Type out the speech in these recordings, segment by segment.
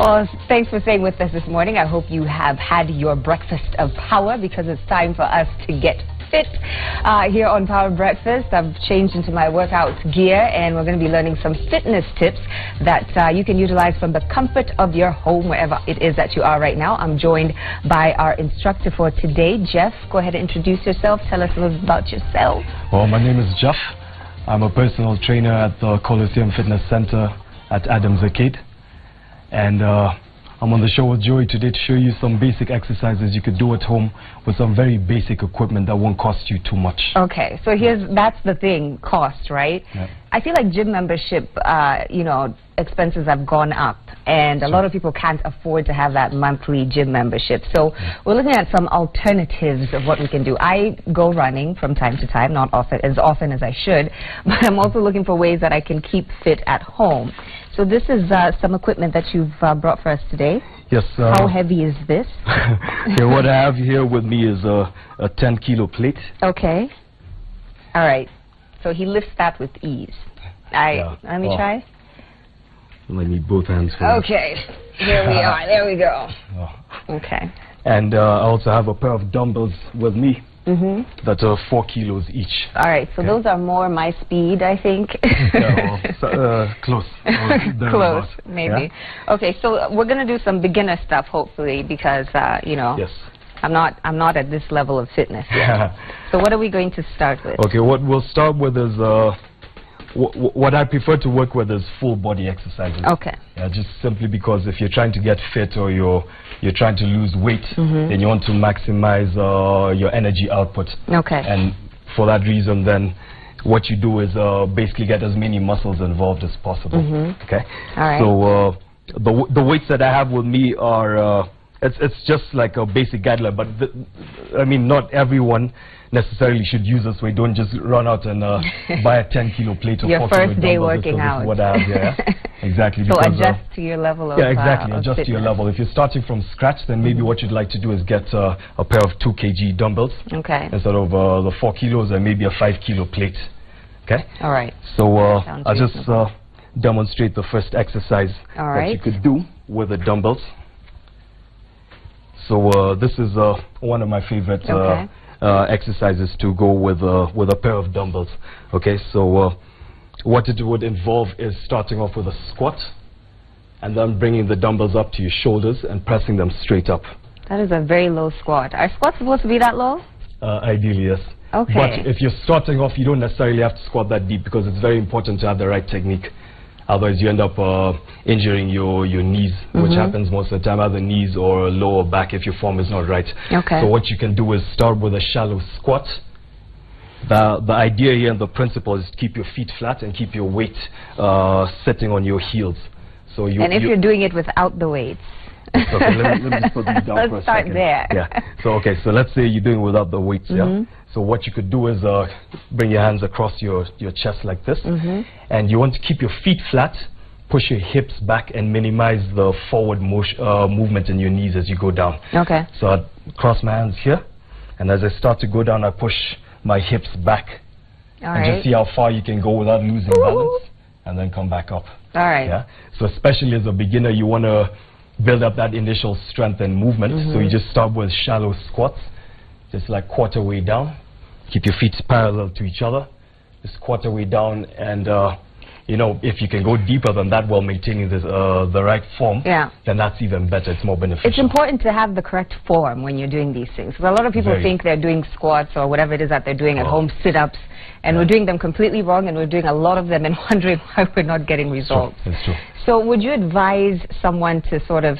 Well, thanks for staying with us this morning. I hope you have had your breakfast of power, because it's time for us to get fit here on Power Breakfast. I've changed into my workout gear, and we're going to be learning some fitness tips that you can utilize from the comfort of your home, wherever it is that you are right now. I'm joined by our instructor for today, Jeff. Go ahead and introduce yourself. Tell us a little about yourself. Well, my name is Jeff. I'm a personal trainer at the Coliseum Fitness Center at Adams Arcade. And I'm on the show with Joey today to show you some basic exercises you could do at home with some very basic equipment that won't cost you too much. Okay, so that's the thing, cost, right? Yeah. I feel like gym membership, expenses have gone up, and a lot of people can't afford to have that monthly gym membership. So we're looking at some alternatives of what we can do. I go running from time to time, not as often as I should, but I'm also looking for ways that I can keep fit at home. So this is some equipment that you've brought for us today. Yes. How heavy is this? Here, what I have here with me is a 10-kilo plate. Okay. All right. So he lifts that with ease. Let me try. I need both hands for it. Okay. Here we are. There we go. Okay. And I also have a pair of dumbbells with me that are 4 kilos each. All right. So those are more my speed, I think. Close. Close, maybe. Yeah? Okay. So we're going to do some beginner stuff, hopefully, because, Yes. I'm not at this level of fitness yet. So what are we going to start with? Okay, what we'll start with is what I prefer to work with is full body exercises. Okay. Yeah, just simply because if you're trying to get fit or you're trying to lose weight, then you want to maximize your energy output. Okay. And for that reason, then what you do is basically get as many muscles involved as possible. Okay. All right. So the weights that I have with me are it's just like a basic guideline, but I mean, not everyone necessarily should use this weight. Don't just run out and buy a 10-kilo plate of your first day working out. What I have here. Exactly. So adjust to your level of exactly. Adjust fitness. to your level. If you're starting from scratch, then maybe what you'd like to do is get a pair of 2 kg dumbbells instead of the 4 kilos, and maybe a 5-kilo plate. Okay. All right. So I'll just demonstrate the first exercise that you could do with the dumbbells. So this is one of my favorite exercises to go with a pair of dumbbells. Okay, so what it would involve is starting off with a squat, and then bringing the dumbbells up to your shoulders and pressing them straight up. That is a very low squat. Are squats supposed to be that low? Ideally, yes. Okay. But if you're starting off, you don't necessarily have to squat that deep, because it's very important to have the right technique. Otherwise, you end up injuring your knees, which happens most of the time, either knees or lower back if your form is not right. Okay. So what you can do is start with a shallow squat. The idea here and the principle is to keep your feet flat and keep your weight sitting on your heels. So if you're doing it without the weights. Okay, let me just put these down for a Let's start second. there. Yeah. So so let's say you're doing it without the weights. Yeah. So what you could do is bring your hands across your chest like this, and you want to keep your feet flat, push your hips back, and minimize the forward movement in your knees as you go down. Okay. So I cross my hands here, and as I start to go down, I push my hips back. And just see how far you can go without losing balance, and then come back up. All right. Yeah. So especially as a beginner, you want to build up that initial strength and movement. So you just start with shallow squats, just like quarter way down. Keep your feet parallel to each other, just quarter way down, and if you can go deeper than that while maintaining the right form, then that's even better. It's more beneficial. It's important to have the correct form when you're doing these things. So a lot of people think they're doing squats or whatever it is that they're doing at home, sit-ups, and we're doing them completely wrong, and we're doing a lot of them and wondering why we're not getting results. That's true. So would you advise someone to sort of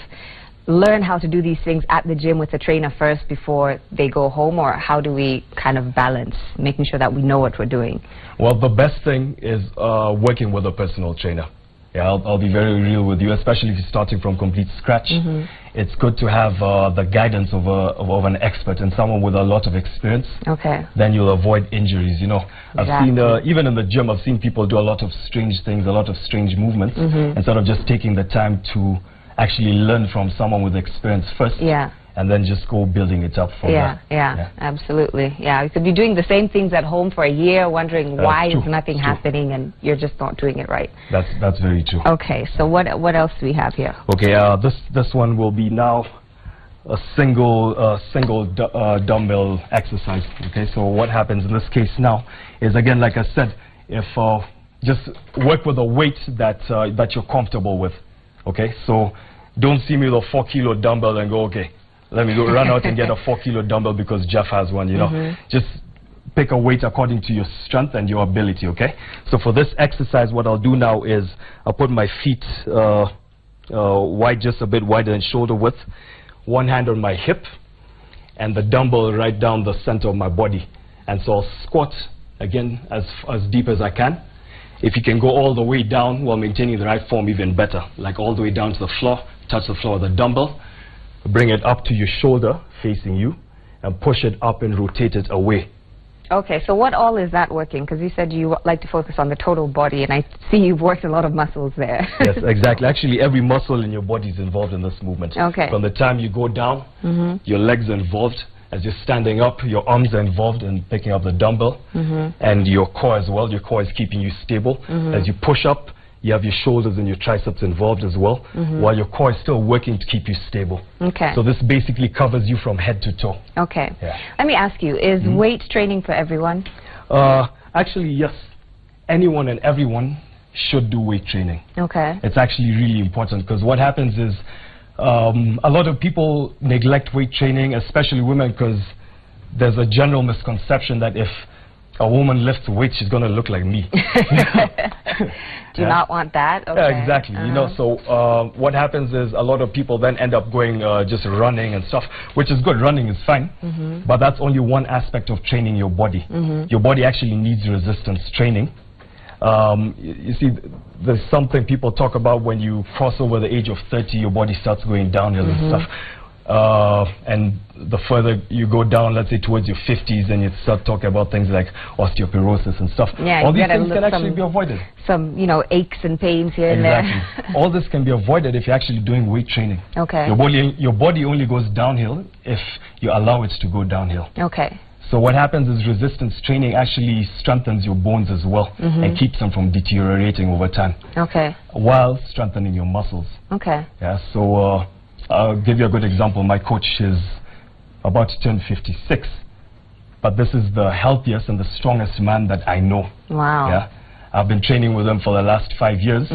learn how to do these things at the gym with a trainer first before they go home, or how do we kind of balance making sure that we know what we're doing? Well, the best thing is working with a personal trainer. Yeah, I'll be very real with you, especially if you're starting from complete scratch. It's good to have the guidance of an expert and someone with a lot of experience. Okay. Then you'll avoid injuries. I've seen, even in the gym, I've seen people do a lot of strange things, a lot of strange movements, instead of just taking the time to actually learn from someone with experience first, and then just go building it up from there. Yeah, absolutely. Yeah, you could be doing the same things at home for a year, wondering why is nothing happening, and you're just not doing it right. That's very true. Okay, so what else do we have here? Okay, this one will be now a single dumbbell exercise. Okay, so what happens in this case now is, again, like I said, if just work with a weight that you're comfortable with. Okay, so don't see me with a 4-kilo dumbbell and go, okay, let me go run out and get a 4-kilo dumbbell because Jeff has one. You know, just pick a weight according to your strength and your ability. Okay, so for this exercise, what I'll do now is I'll put my feet wide, just a bit wider than shoulder width. One hand on my hip and the dumbbell right down the center of my body, and so I'll squat again as deep as I can. If you can go all the way down while maintaining the right form, even better, like all the way down to the floor, touch the floor with the dumbbell, bring it up to your shoulder facing you and push it up and rotate it away. Okay, so what all is that working? Because you said you like to focus on the total body, and I see you've worked a lot of muscles there. Yes, exactly. Actually, every muscle in your body is involved in this movement. Okay. From the time you go down, your legs are involved. As you're standing up, your arms are involved in picking up the dumbbell, and your core as well. Your core is keeping you stable. As you push up, you have your shoulders and your triceps involved as well, while your core is still working to keep you stable. Okay. So this basically covers you from head to toe. Okay. Yeah. Let me ask you, is weight training for everyone? Actually, yes. Anyone and everyone should do weight training. Okay. It's actually really important, because what happens is a lot of people neglect weight training, especially women, because there's a general misconception that if a woman lifts weights, she's going to look like me. Do not want that? Okay. Yeah, exactly. You know, so what happens is a lot of people then end up going just running and stuff, which is good. Running is fine, but that's only one aspect of training your body. Your body actually needs resistance training. You see, there's something people talk about when you cross over the age of 30, your body starts going downhill and stuff. And the further you go down, let's say towards your 50s, and you start talking about things like osteoporosis and stuff. Yeah, all these things can actually be avoided. Some, you know, aches and pains here and there. All this can be avoided if you're actually doing weight training. Okay. Your body only goes downhill if you allow it to go downhill. Okay. So what happens is resistance training actually strengthens your bones as well, and keeps them from deteriorating over time. Okay. While strengthening your muscles. Okay. Yeah. So I'll give you a good example. My coach is about to turn 56, but this is the healthiest and the strongest man that I know. Wow. Yeah. I've been training with him for the last 5 years,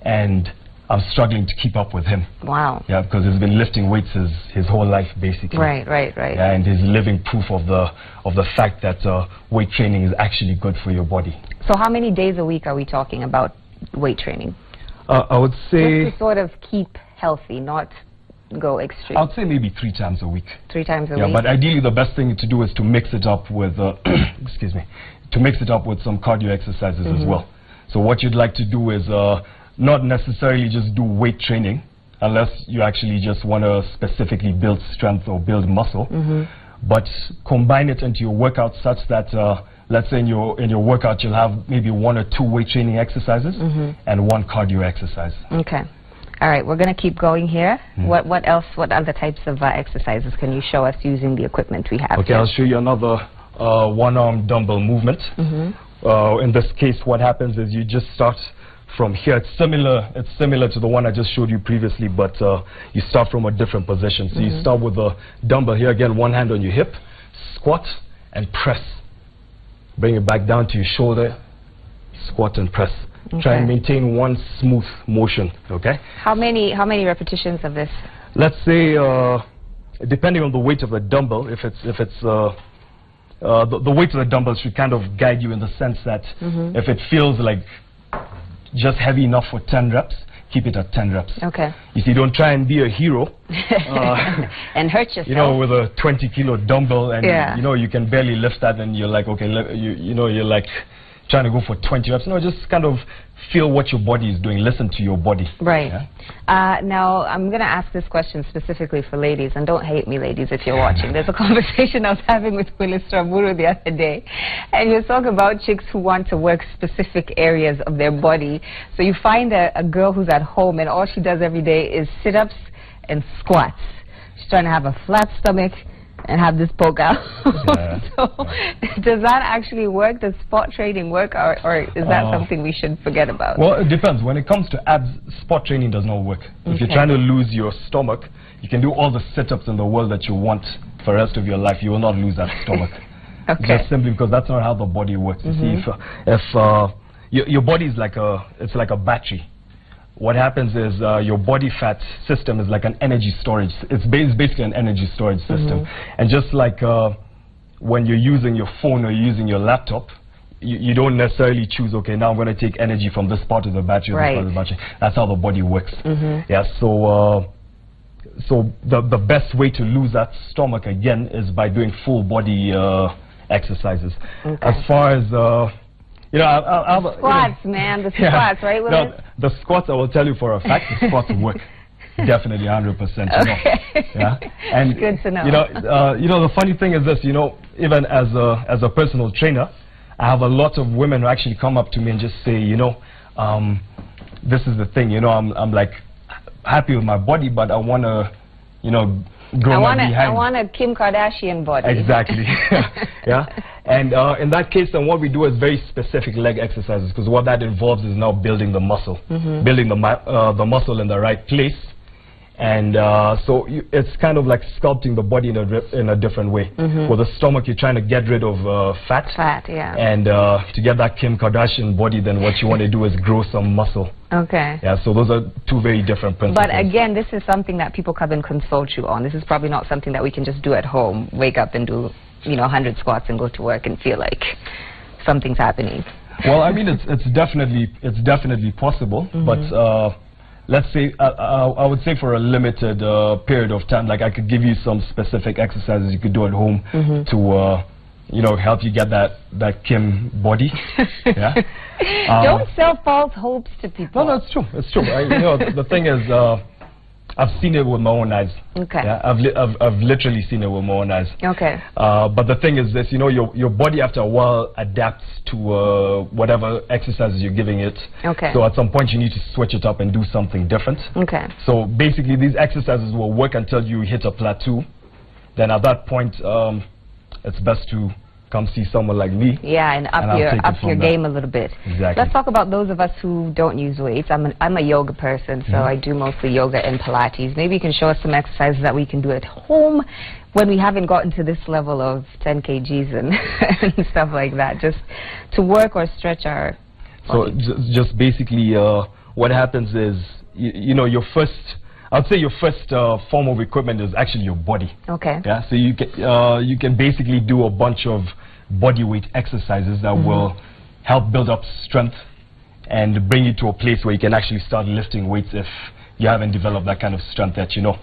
and I'm struggling to keep up with him. Wow. Yeah, because he's been lifting weights his whole life, basically. Right. Yeah, and he's living proof of the fact that weight training is actually good for your body. So how many days a week are we talking about weight training? I would say... Just to sort of keep healthy, not go extreme. I would say maybe 3 times a week. 3 times a week? Yeah, but ideally the best thing to do is to mix it up with, excuse me, to mix it up with some cardio exercises as well. So what you'd like to do is not necessarily just do weight training, unless you actually just want to specifically build strength or build muscle, but combine it into your workout such that, let's say in your workout you'll have maybe 1 or 2 weight training exercises and 1 cardio exercise. Okay. All right, we're going to keep going here. What else, what other types of exercises can you show us using the equipment we have? Okay, here? I'll show you another one-arm dumbbell movement. In this case, what happens is you just start from here. It's similar to the one I just showed you previously, but you start from a different position. So you start with the dumbbell here, again, 1 hand on your hip, squat and press. Bring it back down to your shoulder, squat and press. Try and maintain one smooth motion, okay? How many repetitions of this? Let's say, depending on the weight of the dumbbell, if it's the weight of the dumbbell should kind of guide you in the sense that if it feels like just heavy enough for 10 reps, keep it at 10 reps. Okay. You see, don't try and be a hero. And hurt yourself. You know, with a 20-kilo dumbbell, and you know, you can barely lift that, and you're like, okay, you know, you're like trying to go for 20 reps. No, just kind of feel what your body is doing. Listen to your body. Right. Yeah? Now, I'm going to ask this question specifically for ladies, and don't hate me, ladies, if you're watching. There's a conversation I was having with Willis Ramburu the other day, and he was talking about chicks who want to work specific areas of their body. So you find a girl who's at home, and all she does every day is sit-ups and squats. she's trying to have a flat stomach and have this poke out. Yeah. So does that actually work? Does spot training work, or is that something we should forget about? Well, it depends. When it comes to abs, spot training does not work. If you're trying to lose your stomach, you can do all the sit-ups in the world that you want for the rest of your life. You will not lose that stomach. Okay. Just simply because that's not how the body works. You see, if your body is like it's like a battery. What happens is your body fat system is like an energy storage. It's basically an energy storage system. And just like when you're using your phone or you're using your laptop, you don't necessarily choose, okay, now I'm going to take energy from this part of the battery, right. this part of the battery. That's how the body works. Yeah, so the best way to lose that stomach again is by doing full body exercises. As far as you know, the squats, man, the squats, right, Willis? No, the squats, I will tell you for a fact, the squats work. Definitely 100%. Okay. Yeah. And good to know. You know, the funny thing is this, you know, even as a personal trainer, I have a lot of women who actually come up to me and just say, you know, this is the thing, you know, I'm like happy with my body, but I want to, you know, grow my behind. I want a Kim Kardashian body. Exactly. Yeah. And in that case, then what we do is very specific leg exercises, because what that involves is now building the muscle, building the muscle in the right place. And so it's kind of like sculpting the body in a different way. With the stomach, you're trying to get rid of fat. Fat, yeah. And to get that Kim Kardashian body, then what you want to do is grow some muscle. Okay. Yeah, so those are two very different principles. But again, this is something that people come and consult you on. This is probably not something that we can just do at home, wake up and do, you know, 100 squats and go to work and feel like something's happening. Well, I mean, it's definitely possible, but let's say I would say for a limited period of time, like I could give you some specific exercises you could do at home to you know, help you get that Kim body. Yeah. Don't sell false hopes to people. No, it's true. It's true. You know, the thing is, I've seen it with my own eyes. Okay. Yeah, I've literally seen it with my own eyes. Okay. But the thing is this, you know, your body after a while adapts to whatever exercises you're giving it. Okay. So at some point you need to switch it up and do something different. Okay. So basically these exercises will work until you hit a plateau. Then at that point, it's best to come see someone like me. Yeah, and up your game a little bit. Exactly. Let's talk about those of us who don't use weights. I'm a yoga person, so I do mostly yoga and Pilates. Maybe you can show us some exercises that we can do at home when we haven't gotten to this level of 10 kgs and stuff like that, just to work or stretch our body. So just basically what happens is, you know, I'd say your first form of equipment is actually your body. Okay. Yeah. So you can basically do a bunch of body weight exercises that will help build up strength and bring you to a place where you can actually start lifting weights if you haven't developed that kind of strength yet, you know.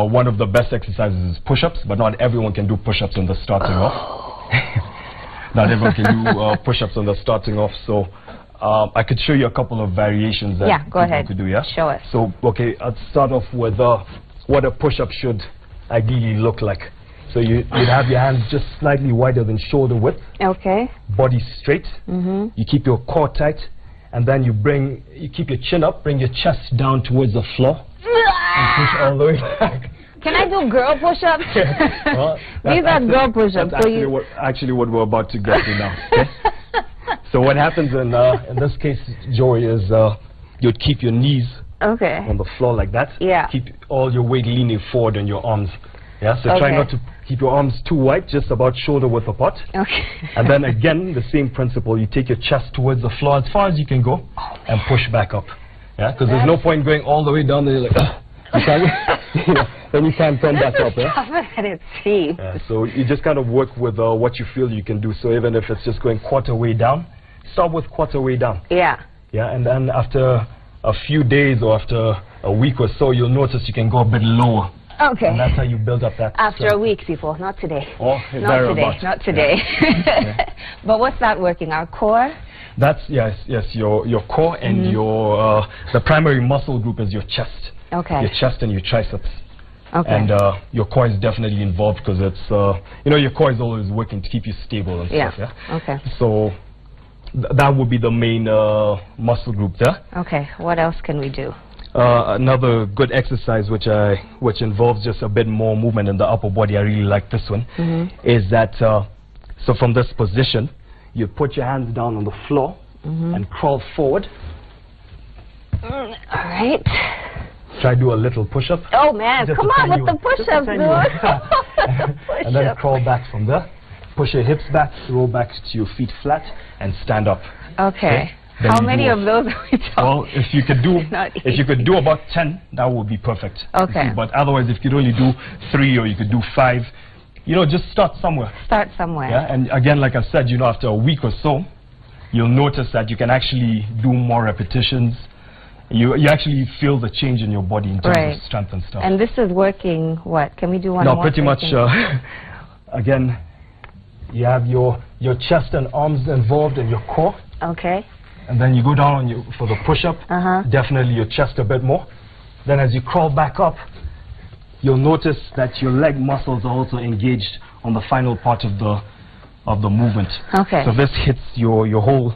One of the best exercises is push-ups, but not everyone can do push-ups on the starting off. Not everyone can do push-ups on the starting off. So I could show you a couple of variations that go ahead. could do. Yeah. Show us. So okay, I'll start off with what a push-up should ideally look like. So you'd have your hands just slightly wider than shoulder width. Okay. Body straight. You keep your core tight, and then you keep your chin up, bring your chest down towards the floor, and push all the way back. Can I do girl push-ups? Well, these are girl push-ups. That's actually what we're about to get to now. Okay? So what happens in this case, Joey, is you'd keep your knees on the floor like that. Yeah. Keep all your weight leaning forward on your arms. Yeah. So try not to keep your arms too wide, just about shoulder width apart. Okay. And then again, the same principle. You take your chest towards the floor as far as you can go, and push back up. Yeah. Because there's no point going all the way down there. Like, you can't, then you can't turn back up. Yeah? So you just kind of work with what you feel you can do. So even if it's just going quarter way down, start with quarter way down. Yeah. Yeah, and then after a few days or after a week or so, you'll notice you can go a bit lower. Okay. And that's how you build up that After strength. a week, people, not today. Oh, not today. Yeah. But what's that working? Our core? That's your core and your the primary muscle group is your chest. Okay. Your chest and your triceps. Okay. And your core is definitely involved because it's you know, your core is always working to keep you stable and stuff. Yeah. Okay. So that would be the main muscle group there. Okay. What else can we do? Another good exercise which involves just a bit more movement in the upper body, I really like this one, is that, so from this position, you put your hands down on the floor and crawl forward. All right. Try to do a little push-up. Oh man, just come on with the push-ups, dude. And then crawl back from there. Push your hips back, roll back to your feet flat, and stand up. Okay. How many of those are we talking? Well, if you could do about 10, that would be perfect. Okay. But otherwise, if you could only do 3 or you could do 5, you know, just start somewhere. Start somewhere. Yeah. And again, like I said, you know, after a week or so, you'll notice that you can actually do more repetitions. You actually feel the change in your body in terms of strength and stuff. And this is working what? Can we do one more? No, pretty much. Again, you have your chest and arms involved in your core. Okay. And then you go down on for the push-up. Definitely your chest a bit more. Then as you crawl back up, you'll notice that your leg muscles are also engaged on the final part of the movement. Okay. So this hits your whole.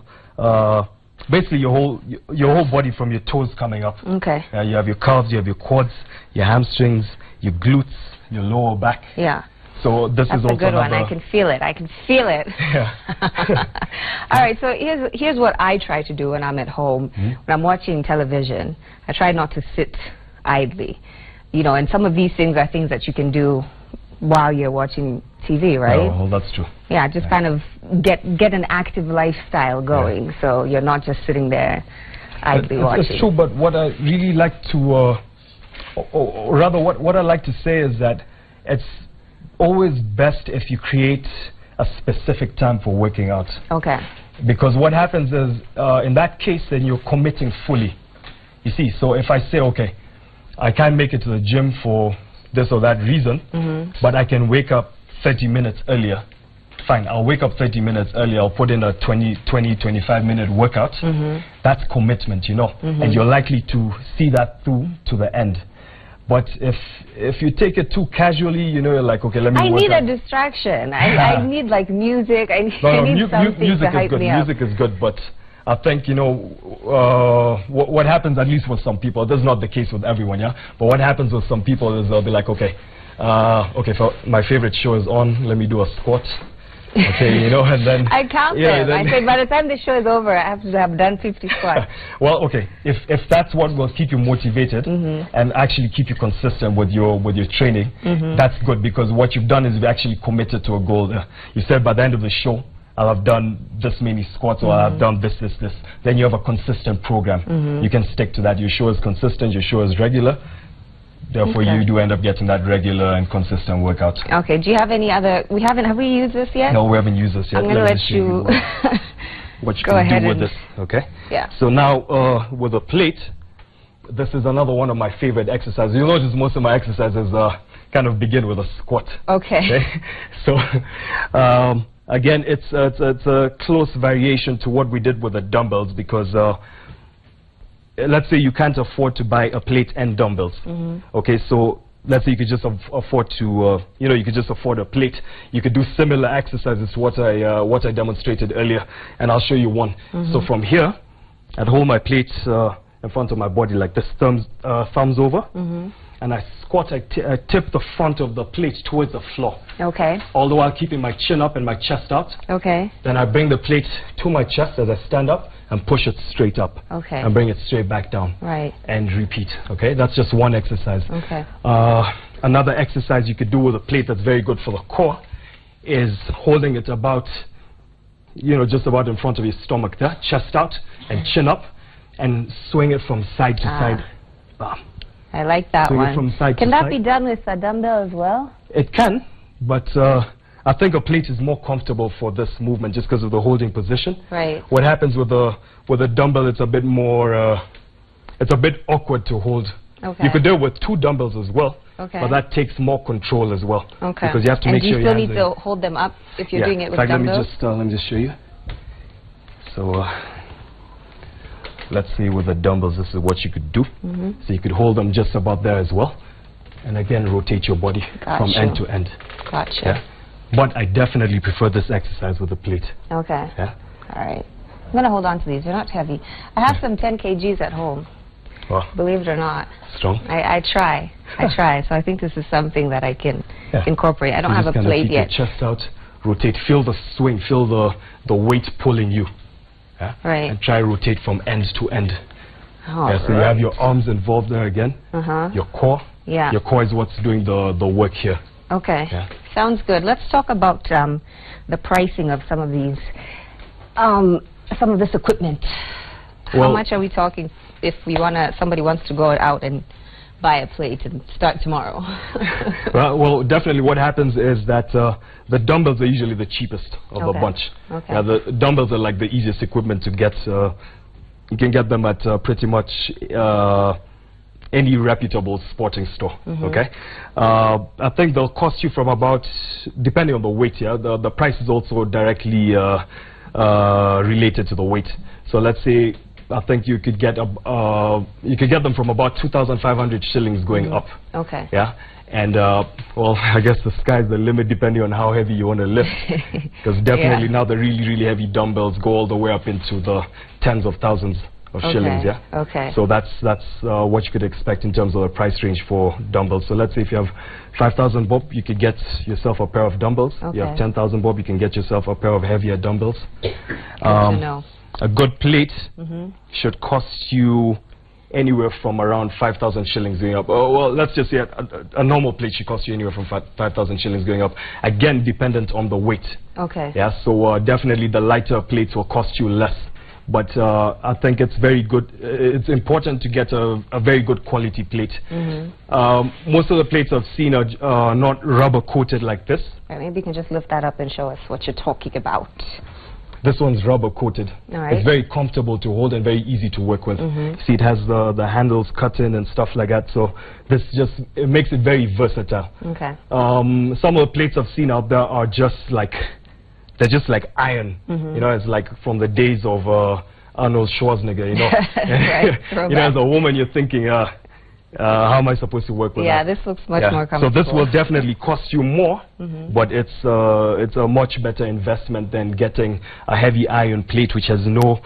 Basically your whole body from your toes coming up. Okay. You have your calves, you have your quads, your hamstrings, your glutes, your lower back. Yeah. So this is also a good one. I can feel it. I can feel it. Yeah. All right. So here's what I try to do when I'm at home. When I'm watching television, I try not to sit idly. You know, and some of these things are things that you can do while you're watching TV, right? Oh, well, that's true. Yeah, just kind of get an active lifestyle going, so you're not just sitting there idly watching. It's true, but what I really like to, or rather what I like to say is that it's always best if you create a specific time for working out. Okay. Because what happens is, in that case, then you're committing fully. You see, so if I say, okay, I can't make it to the gym for this or that reason, but I can wake up 30 minutes earlier. Fine, I'll wake up 30 minutes earlier, I'll put in a 25-minute workout. That's commitment, you know, and you're likely to see that through to the end. But if you take it too casually, you know, you're like, okay, let me work out. I need a distraction. I need like music. I need something to hype me up. Music is good, but I think, you know, what happens, at least with some people, this is not the case with everyone, yeah? But what happens with some people is they'll be like, okay, my favorite show is on, let me do a squat. Okay, you know, and then... I count them. I say, by the time the show is over, I have to have done 50 squats. Well, okay, if that's what will keep you motivated and actually keep you consistent with your training, that's good, because what you've done is you've actually committed to a goal there. You said by the end of the show, I'll have done this many squats, or I'll have done this. Then you have a consistent program. You can stick to that. Your show is consistent, your show is regular. Therefore, you do end up getting that regular and consistent workout. Okay. Do you have any other? Have we used this yet? No, we haven't used this yet. I'm going to let you. What you can do with this? Okay. Yeah. So now, with a plate, this is another one of my favorite exercises. You'll notice most of my exercises kind of begin with a squat. Okay. So, again, it's a close variation to what we did with the dumbbells, because let's say you can't afford to buy a plate and dumbbells. Okay, so let's say you could just afford to, you could just afford a plate. You could do similar exercises to what I demonstrated earlier, and I'll show you one. So from here, I'd hold my plate in front of my body like this, thumbs over, and I squat. I tip the front of the plate towards the floor. Okay. All the while keeping my chin up and my chest out. Okay. Then I bring the plate to my chest as I stand up and push it straight up. Okay. And bring it straight back down. Right. And repeat. Okay. That's just one exercise. Okay. Another exercise you could do with a plate that's very good for the core is holding it about, just about in front of your stomach there, chest out and chin up, and swing it from side to side. I like that swing one. It from side can to that side. be done with a dumbbell as well? It can, but I think a plate is more comfortable for this movement just because of the holding position. Right. What happens with a dumbbell, it's a bit more, it's a bit awkward to hold. Okay. You could do it with 2 dumbbells as well. Okay. But that takes more control as well. Okay. Because you have to make sure you still need to hold them up if you're doing it with dumbbells? Let me just show you. So let's see, with the dumbbells, this is what you could do. So you could hold them just about there as well. And again, rotate your body from end to end. Gotcha. Yeah? But I definitely prefer this exercise with a plate. Okay. Yeah? All right. I'm going to hold on to these. They're not heavy. I have some 10 kgs at home. Wow. Believe it or not. Strong. I try. So I think this is something that I can incorporate. I don't have a plate yet. Keep your chest out, rotate, feel the swing, feel the weight pulling you. Yeah? Right. And try rotate from end to end. So you have your arms involved there again. Your core. Yeah. Your core is what's doing the work here. Okay. Yeah. Sounds good. Let's talk about the pricing of some of these, some of this equipment. How much are we talking if somebody wants to go out and buy a plate and start tomorrow? well, definitely what happens is that the dumbbells are usually the cheapest of the bunch. Okay. Yeah, the dumbbells are like the easiest equipment to get. You can get them at pretty much any reputable sporting store. Okay, I think they'll cost you from about, depending on the weight. Yeah, the price is also directly related to the weight. So let's say I think you could get them from about 2,500 shillings going up. Okay. Yeah, and well, I guess the sky's the limit depending on how heavy you want to lift. Because definitely now the really heavy dumbbells go all the way up into the tens of thousands of shillings. Yeah. Okay. So that's what you could expect in terms of the price range for dumbbells. So let's say if you have 5,000 bob, you could get yourself a pair of dumbbells. Okay. You have 10,000 bob, you can get yourself a pair of heavier dumbbells. Good to know. A good plate should cost you anywhere from around 5,000 shillings going up. Oh, well, let's just say a normal plate should cost you anywhere from 5,000 shillings going up. Again, dependent on the weight. Okay. Yeah, so definitely the lighter plates will cost you less. But I think it's very good. It's important to get a very good quality plate. Most of the plates I've seen are not rubber coated like this. Right, maybe you can just lift that up and show us what you're talking about. This one's rubber coated. All right. It's very comfortable to hold and very easy to work with. See, it has the handles cut in and stuff like that. So this it makes it very versatile. Okay. Some of the plates I've seen out there are just like, they're just like iron. You know, it's like from the days of Arnold Schwarzenegger. You know, right. You know, as a woman, you're thinking, how am I supposed to work with that? This looks much more comfortable. So this will definitely cost you more, but it's a much better investment than getting a heavy iron plate which has no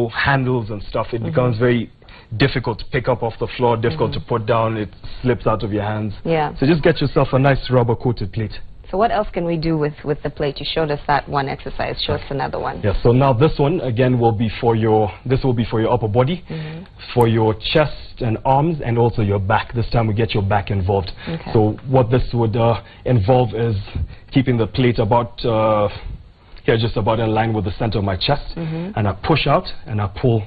handles and stuff. It becomes very difficult to pick up off the floor, difficult to put down. It slips out of your hands. Yeah. So just get yourself a nice rubber coated plate. So what else can we do with the plate? You showed us that one exercise. Show us another one. Yeah, so now this one again will be for your upper body, for your chest and arms, and also your back. This time we get your back involved. Okay. So what this would involve is keeping the plate about here, just about in line with the center of my chest, and I push out and I pull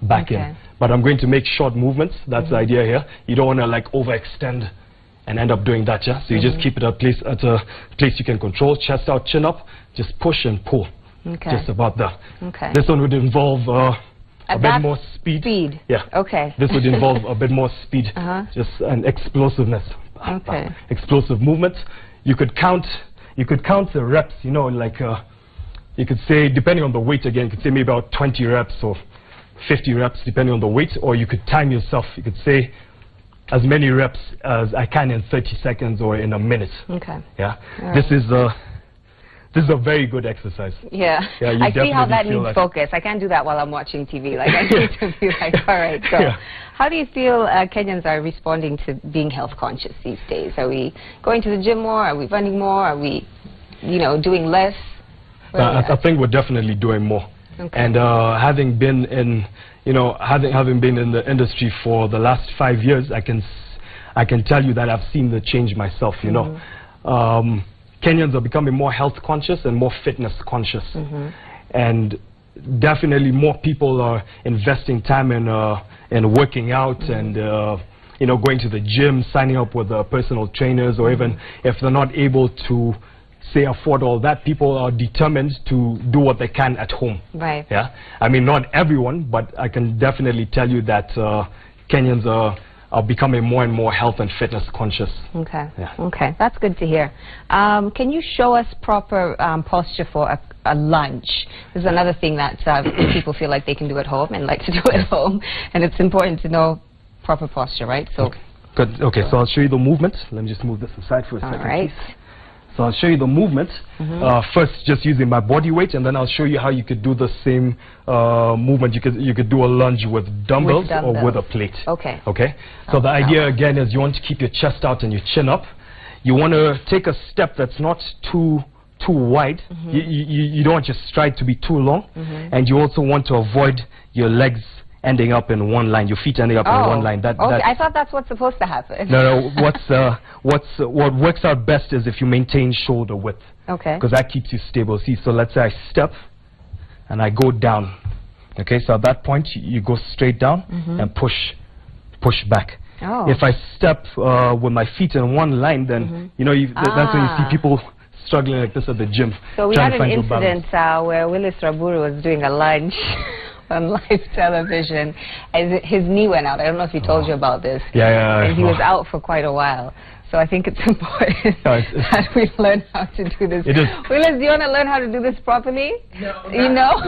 back in. But I'm going to make short movements. That's the idea here. You don't want to like overextend and end up doing that, yeah? So you just keep it at a place you can control, chest out, chin up, just push and pull. Okay. Just about that. Okay. This one would involve a bit more speed. Yeah. Okay. This would involve a bit more speed, just an explosiveness. Okay. Explosive movement. You could count the reps, you know, like you could say, depending on the weight again, you could say maybe about 20 reps or 50 reps, depending on the weight, or you could time yourself. You could say, as many reps as I can in 30 seconds or in a minute. Okay. Yeah. This is a very good exercise. Yeah. I see how that needs focus. I can't do that while I'm watching TV. Like I need to be like, all right, go. How do you feel Kenyans are responding to being health conscious these days? Are we going to the gym more? Are we running more? Are we, doing less? I think we're definitely doing more. Okay. And having been in having been in the industry for the last 5 years, I can tell you that I've seen the change myself. Kenyans are becoming more health conscious and more fitness conscious, and definitely more people are investing time in working out and going to the gym, signing up with personal trainers, or even if they're not able to afford all that, people are determined to do what they can at home. Right. Yeah. I mean, not everyone, but I can definitely tell you that Kenyans are becoming more and more health and fitness conscious. Okay. Yeah. Okay. That's good to hear. Can you show us proper posture for a lunge? This is another thing that people feel like they can do at home and like to do at home, and it's important to know proper posture, right? So. Okay. Good. Okay. So I'll show you the movement. Let me just move this aside for a second. All right. Please. So I'll show you the movement. First, just using my body weight, and then I'll show you how you could do the same movement. You could do a lunge with dumbbells or with a plate. Okay. Okay. So the idea again is you want to keep your chest out and your chin up. You want to take a step that's not too wide. You don't want your stride to be too long, and you also want to avoid your legs ending up in one line, your feet ending up in one line. Okay, I thought that's what's supposed to happen. No, what works out best is if you maintain shoulder width. Okay. Because that keeps you stable. See, so let's say I step and I go down. Okay, so at that point you go straight down and push back. Oh. If I step with my feet in one line, then you know that's when you see people struggling like this at the gym. So we had an incident where Willis Raburu was doing a lunge on live television, and his knee went out. I don't know if he told you about this. Yeah. And he was out for quite a while. So I think it's important that we learn how to do this. It is. Willis, do you want to learn how to do this properly? No. You know?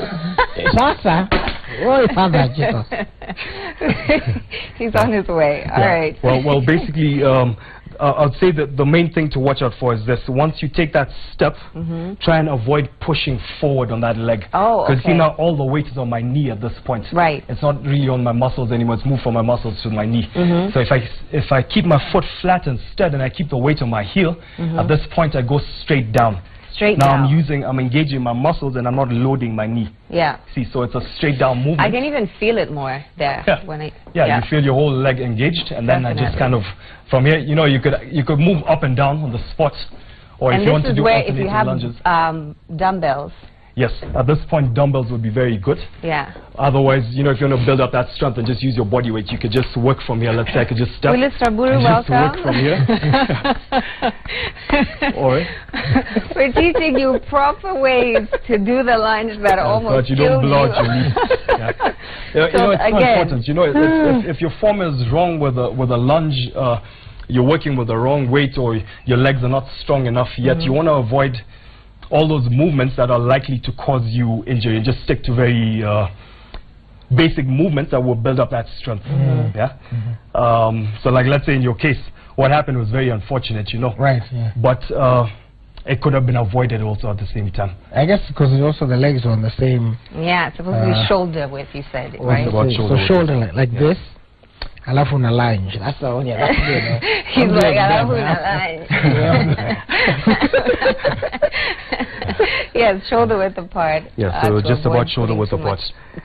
He's on his way. All right. Well, basically, I'd say that the main thing to watch out for is this. Once you take that step, try and avoid pushing forward on that leg. Oh, okay. Because see, now all the weight is on my knee at this point. Right. It's not really on my muscles anymore. It's moved from my muscles to my knee. So if I keep my foot flat instead and I keep the weight on my heel, at this point I go straight down. Straight now down. I'm engaging my muscles and I'm not loading my knee. Yeah. See, so it's a straight down movement. I can even feel it more there. Yeah. When you feel your whole leg engaged, and then I just kind of, from here, you know, you could move up and down on the spot, or and if you want to do if you have lunges. Dumbbells. Yes, at this point dumbbells would be very good. Yeah. Otherwise, you know, if you want to build up that strength and just use your body weight, you could just work from here. Let's say I could just step. Willis Raburu, just welcome. work from here. Or we're teaching you proper ways to do the lunge that almost you don't blow out your knee. You know, it's so important. You know, if your form is wrong with a lunge, you're working with the wrong weight, or your legs are not strong enough yet. You want to avoid all those movements that are likely to cause you injury, and just stick to very basic movements that will build up that strength. So like, let's say in your case, what happened was very unfortunate, you know. Right, yeah. But it could have been avoided also at the same time. I guess because also the legs are on the same... Yeah, it's supposed to be shoulder width, you said, right? About shoulder so shoulder like this. Alafu na lunge. That's the one, yeah, that's good. He's like, alafu na lunge. Yes, shoulder width apart. Yeah, so just about shoulder width apart.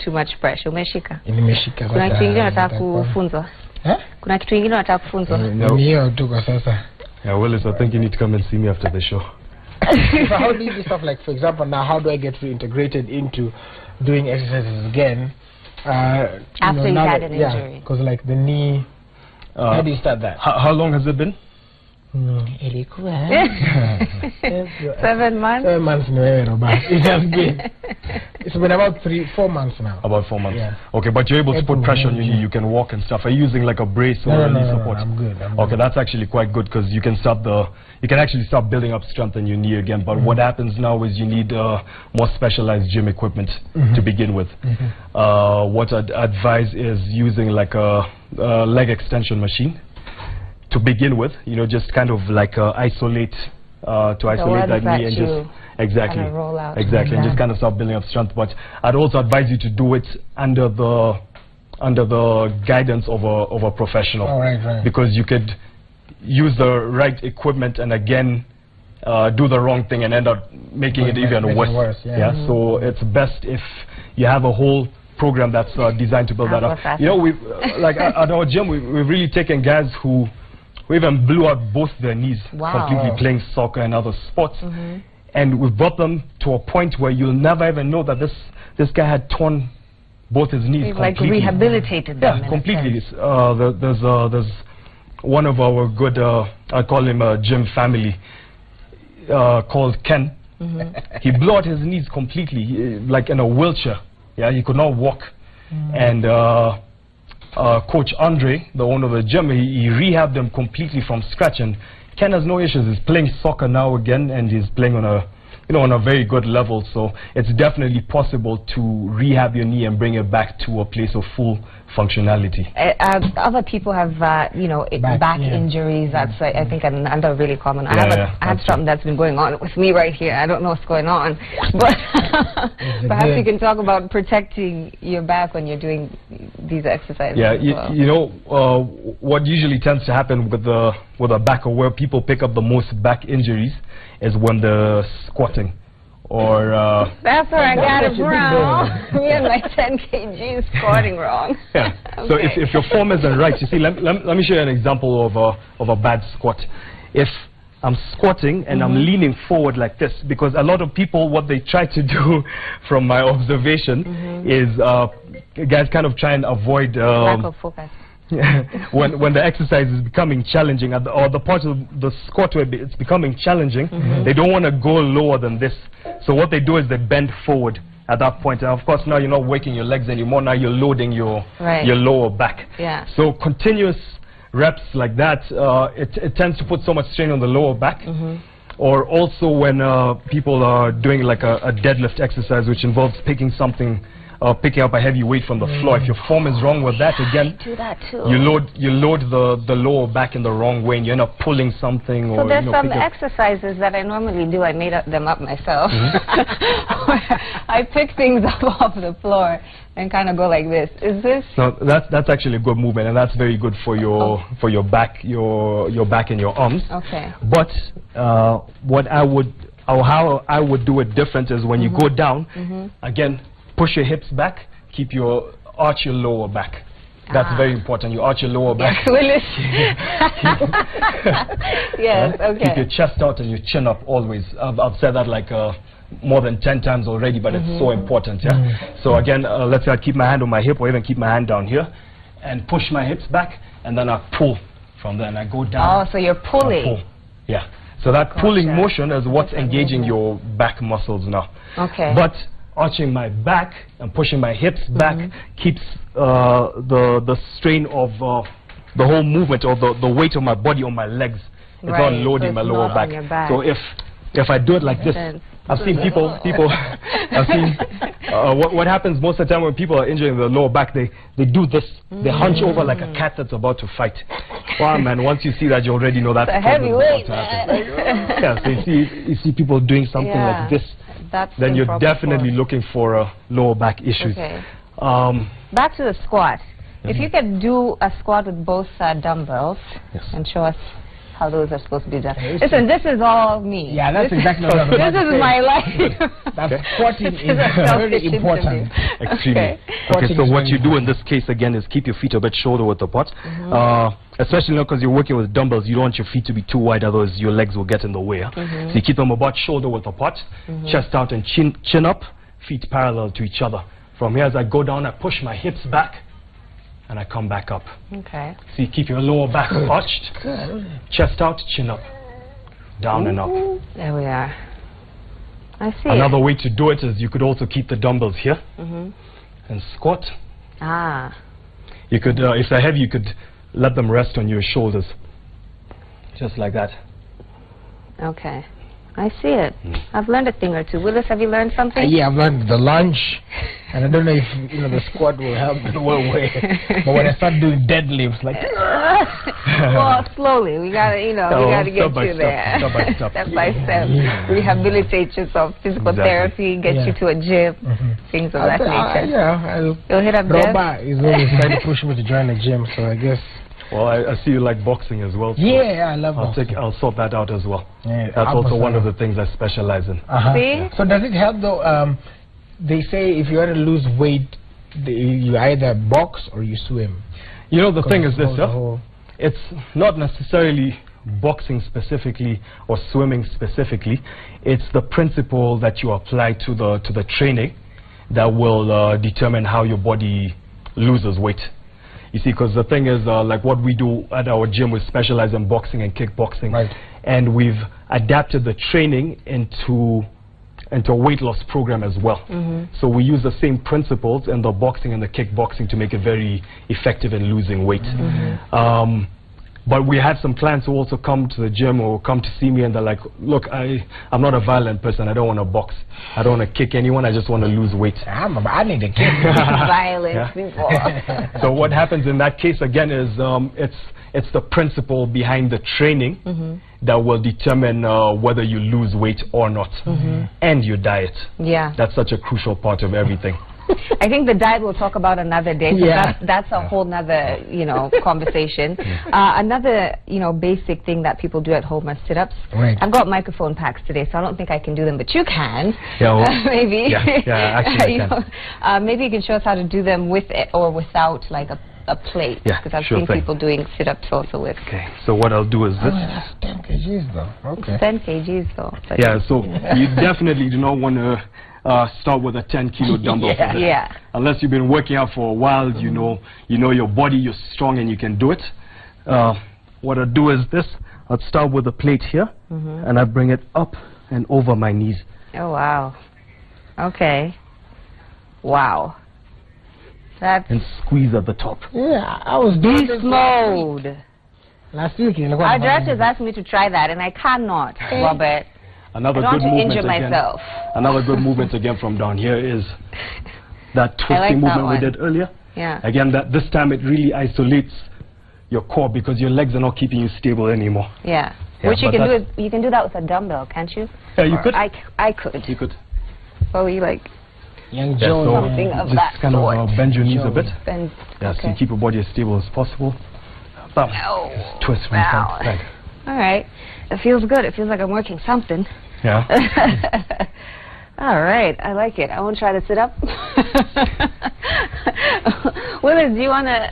Too much pressure. Umeshika. Nimeshika. Kuna kitu ingine nataka kufunzwa? Kuna kitu ingine nataka kufunzwa? No. Hiyo tu kwa sasa. Yeah, Willis, I think you need to come and see me after the show. So how do you do stuff like, for example, now how do I get reintegrated into doing exercises again? After you had an injury. Because like the knee, how do you start that? How long has it been? 7 months? 7 months, it has been. It's been about 4 months now. About 4 months. Yeah. Okay, but you're able to put pressure on your knee. You can walk and stuff. Are you using like a brace or knee support? I'm good. Okay, that's actually quite good, because you can actually start building up strength in your knee again. But what happens now is you need more specialized gym equipment to begin with. What I'd advise is using like a leg extension machine to begin with. You know, just kind of like isolate that knee and just exactly and just kind of start building up strength. But I'd also advise you to do it under the guidance of a professional. Right. Because you could use the right equipment and again do the wrong thing and end up making it even worse. So it's best if you have a whole program that's designed to build that up. You know, we like at our gym, we've really taken guys who even blew out both their knees completely playing soccer and other sports. And we've brought them to a point where you'll never ever know that this guy had torn both his knees completely. Like rehabilitated them. Yeah, completely. There's one of our good, I call him a gym family, called Ken. He blew out his knees completely, like in a wheelchair. Yeah, he could not walk. And Coach Andre, the owner of the gym, he rehabbed them completely from scratch, and Ken has no issues. He's playing soccer now again, and he's playing on a on a very good level. So it's definitely possible to rehab your knee and bring it back to a place of full functionality. Other people have, you know, back injuries. That's, I think, another really common. I have something that's been going on with me right here. I don't know what's going on, but perhaps you can talk about protecting your back when you're doing these exercises. Yeah, you know, what usually tends to happen with the back, or where people pick up the most back injuries, is when they're squatting. Or that's where I got it wrong. Me and my 10 kg squatting wrong. Yeah. Okay. So if your form isn't right, you see, let me show you an example of a bad squat. If I'm squatting and I'm leaning forward like this, because a lot of people, what they try to do, from my observation, is guys kind of try and avoid lack of focus. when the exercise is becoming challenging, or the part of the squat where it's becoming challenging, they don't want to go lower than this. So what they do is they bend forward at that point. And of course, now you're not working your legs anymore. Now you're loading your lower back. Yeah. So continuous reps like that, it tends to put so much strain on the lower back. Or also when people are doing like a deadlift exercise, which involves picking something, picking up a heavy weight from the floor. If your form is wrong with that, again, do that too. you load the lower back in the wrong way, and you end up pulling something. So or there's some exercises that I normally do. I made them up myself. I pick things up off the floor and kind of go like this. Is this? No, that's actually a good movement, and that's very good for your back, your back and your arms. Okay. But what how I would do it different is when you go down, again, push your hips back, arch your lower back. That's very important. You arch your lower back. Willis. Yes, okay. Keep your chest out and your chin up always. I've said that like more than 10 times already, but it's so important. Yeah. So again, let's say I keep my hand on my hip, or even keep my hand down here, and push my hips back, and then I pull from there, and I go down. Oh, so you're pulling. Pull. Yeah. So that pulling motion is what's engaging your back muscles now. Okay. But arching my back and pushing my hips back keeps the strain of the whole movement, or the weight of my body on my legs. It's not loading my lower back. So if I do it like this, I've seen people I've seen what happens most of the time when people are injuring the lower back, they do this, they hunch over like a cat that's about to fight. Wow, man, once you see that, you already know that's a heavy weight. Yeah, so you see people doing something like this, then you're definitely looking for lower back issues. Okay. Back to the squat. If you can do a squat with both dumbbells, and show us how those are supposed to be done. Listen, this is all me. Yeah, that's exactly what I'm This is my life. That's squatting is very important. Extremely. Okay, so what you do in this case, again, is keep your feet a bit shoulder width apart. Especially now because you're working with dumbbells, you don't want your feet to be too wide, otherwise your legs will get in the way. So you keep them about shoulder width apart, chest out and chin up, feet parallel to each other. From here, as I go down, I push my hips back, and I come back up. Okay. So you keep your lower back arched, chest out, chin up, down and up. There we are. I see. Another way to do it is you could also keep the dumbbells here and squat. You could, if they're heavy, you could let them rest on your shoulders, just like that. Okay. I see it. I've learned a thing or two. Willis, have you learned something? Yeah, I've learned the lunge, and I don't know if the squat will help in one way. But when I start doing deadlifts, like well, slowly. We gotta, we gotta get you there. Step by step. Rehabilitate yourself. Physical therapy, get you to a gym, things of that nature. You'll hit up Roba is always trying to push me to join a gym, so I guess. Well, I see you like boxing as well. So I love boxing. I'll sort that out as well. Yeah, that's also one of the things I specialize in. See? So does it help though? They say if you want to lose weight, you either box or you swim. You know, the thing is this, it's not necessarily boxing specifically or swimming specifically. It's the principle that you apply to the training that will determine how your body loses weight. You see, because the thing is, like what we do at our gym, we specialize in boxing and kickboxing, and we've adapted the training into a weight loss program as well. So we use the same principles in the boxing and the kickboxing to make it very effective in losing weight. But we had some clients who also come to the gym or come to see me, and they're like, look, I'm not a violent person. I don't want to box. I don't want to kick anyone. I just want to lose weight. I need to kick. Violent people. So what happens in that case, again, is it's the principle behind the training that will determine whether you lose weight or not, and your diet. Yeah. That's such a crucial part of everything. I think the diet we'll talk about another day. So Yeah. that's a whole nother, conversation. Another, basic thing that people do at home are sit-ups. Right. I've got microphone packs today, so I don't think I can do them, but you can. Yeah, well, maybe. Yeah, actually I can. Maybe you can show us how to do them with it or without, like a plate. Yeah, because I've sure seen thing. people doing sit-ups also with. Okay, so what I'll do is this. That's 10 kgs though. Okay. 10 kgs though. But Yeah, so you definitely do not want to start with a 10-kilo dumbbell for this. Yeah. Unless you've been working out for a while, you know your body, you're strong and you can do it. What I'll do is this. I'll start with a plate here, and I bring it up and over my knees. Oh, wow. Okay. Wow. That's And squeeze at the top. Yeah, I was doing beast this mode. last week. Our directors asked me to try that, and I cannot, Robert. Another I don't good want to movement injure again. myself. Another good movement again from down here is that twisting like that movement we one. did earlier. Yeah. Again, this time it really isolates your core because your legs are not keeping you stable anymore. Yeah. Yeah, Which you but can do. that's- You can do that with a dumbbell, can't you? Yeah, you could. I could. You could. So you like Young Yeah, Joe. so something of just that kind sort. of bend your knees a bit. bend. Yeah, so Okay. you keep your body as stable as possible. Bam. Oh, Twist from wow. side to side. All right. It feels good. It feels like I'm working something. Yeah. All right, I like it. I want to try to sit up. Willis, do you want to?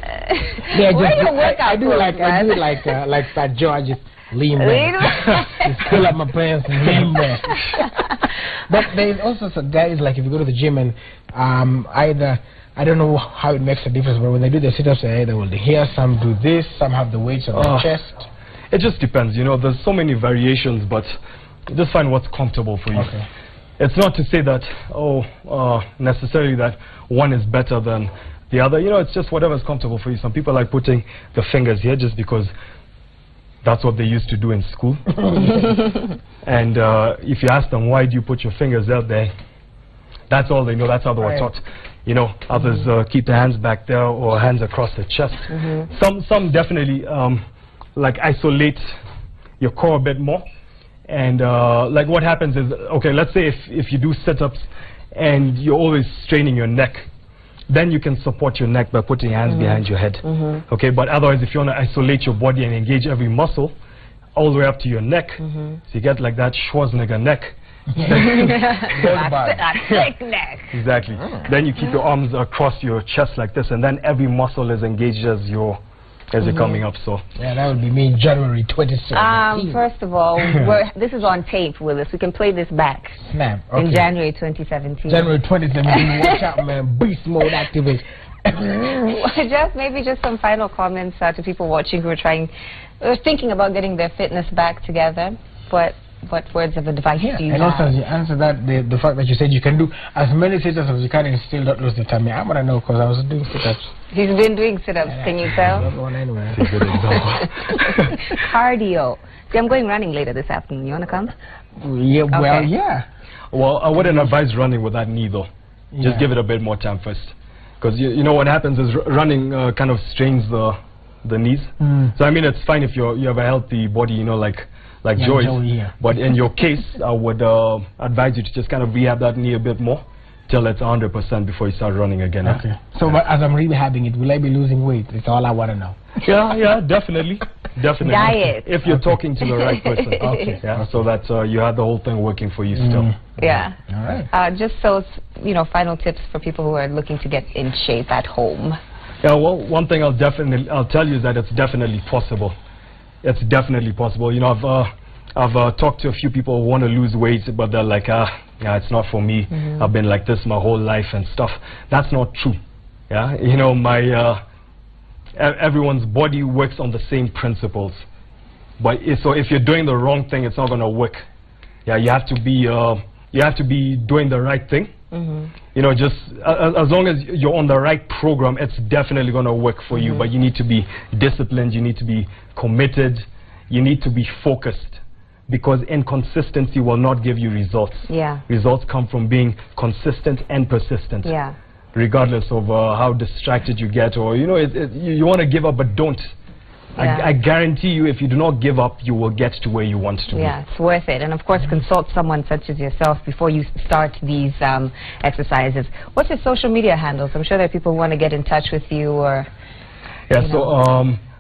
Yeah, Where just, your workout I do clothes, like Fat Joe. I just lean Lean back. back. Just pull up my pants and lean back. But there's also some guys, like if you go to the gym and either, I don't know how it makes a difference, but when they do the sit-ups, they either will here, some do this, some have the weights on their chest. It just depends. There's so many variations, but just find what's comfortable for you. Okay. It's not to say that, necessarily that one is better than the other. It's just whatever's comfortable for you. Some people like putting the fingers here just because that's what they used to do in school. And if you ask them, why do you put your fingers out there? That's all they know. That's how they were Right. taught. Others keep their hands back there or hands across the chest. Some definitely like isolate your core a bit more. And like what happens is, okay, let's say if you do sit-ups and you're always straining your neck, then you can support your neck by putting your hands behind your head. Okay, but otherwise if you want to isolate your body and engage every muscle all the way up to your neck, so you get like that Schwarzenegger neck. That thick neck. Exactly. Then you keep your arms across your chest like this, and then every muscle is engaged as you're coming up. So Yeah, that would be me in January 2017. First of all, this is on tape, Willis. We can play this back Snap. in Okay. January 2017. January 2017. Watch out, man. Beast mode activate. Maybe just some final comments to people watching who are thinking about getting their fitness back together. What words of advice do you And also, have? as you answer that, the fact that you said you can do as many sit-ups as you can and still not lose the tummy. I'm gonna know because I was doing sit-ups. He's been doing sit-ups, can you tell? Not going anywhere. it's a good example. Cardio. See, I'm going running later this afternoon. You want to come? Yeah, well, Okay. yeah. Well, I wouldn't advise running with that knee though. Yeah. Just give it a bit more time first, because you know what happens is running kind of strains the knees. So I mean, it's fine if you have a healthy body, like Yeah, Joey's. Joey, yeah. But in your case, I would advise you to just kind of rehab that knee a bit more till it's 100% before you start running again. huh? Okay. So, but as I'm rehabbing it, will I be losing weight? It's all I want to know. Yeah, definitely. Diet. If you're talking to the right person. Okay. Yeah, so that you have the whole thing working for you still. Yeah. All right. Just so, final tips for people who are looking to get in shape at home. Yeah, well, one thing I'll tell you is that it's definitely possible. It's definitely possible. I've talked to a few people who want to lose weight, but they're like, yeah, it's not for me. I've been like this my whole life and stuff. That's not true. Yeah, everyone's body works on the same principles. But so if you're doing the wrong thing, it's not going to work. Yeah, you have to be doing the right thing You know, just as long as you're on the right program, it's definitely going to work for you. But you need to be disciplined. You need to be committed. You need to be focused, because inconsistency will not give you results. Yeah. Results come from being consistent and persistent. Yeah. Regardless of how distracted you get, or, you know, you want to give up, but don't. Yeah. I guarantee you, if you do not give up, you will get to where you want to be. Yeah, it's worth it. And of course, consult someone such as yourself before you start these exercises. What's your social media handles? I'm sure there are people who want to get in touch with you, or... Yeah, so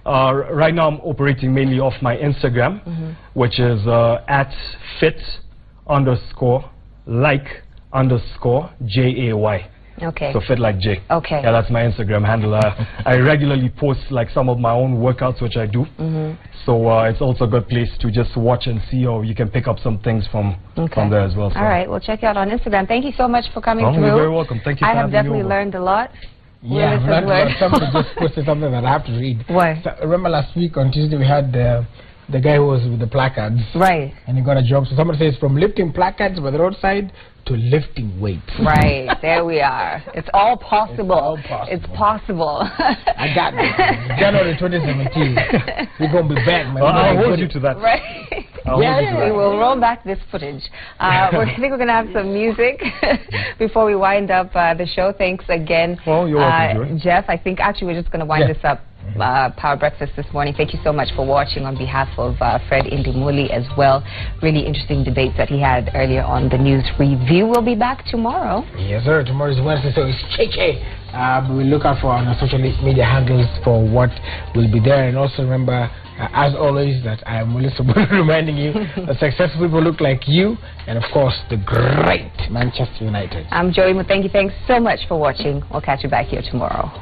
right now I'm operating mainly off my Instagram, which is at fit_like_JAY. Okay. So fit like J. Okay. Yeah, that's my Instagram handle. I regularly post like some of my own workouts, which I do. So it's also a good place to just watch and see, or you can pick up some things from there as well. So. All right, we'll check you out on Instagram. Thank you so much for coming through. You're very welcome. Thank you for having me over. I have definitely learned a lot. Yeah, I've learned a lot. Somebody just posted something that I have to read. What? So, remember last week on Tuesday we had the guy who was with the placards. Right. And he got a job. So somebody says from lifting placards by the roadside to lifting weights. Right. There we are. It's all possible. It's possible. I got this. January 2017. We're going to be back, man. I'll hold you to that. Right. Yeah, we will roll back this footage. I think we're going to have some music before we wind up the show. Thanks again, you're welcome, Jeff. I think actually we're just going to wind this up. Power Breakfast this morning. Thank you so much for watching on behalf of Fred Indimuli as well. Really interesting debates that he had earlier on the News Review. We'll be back tomorrow. Yes, sir. Tomorrow is Wednesday, so it's KK. We'll look out for our social media handles for what will be there. And also remember, as always, that I am Willis reminding you that successful people look like you, and of course, the great Manchester United. I'm Joey Mutengi. Thanks so much for watching. We'll catch you back here tomorrow.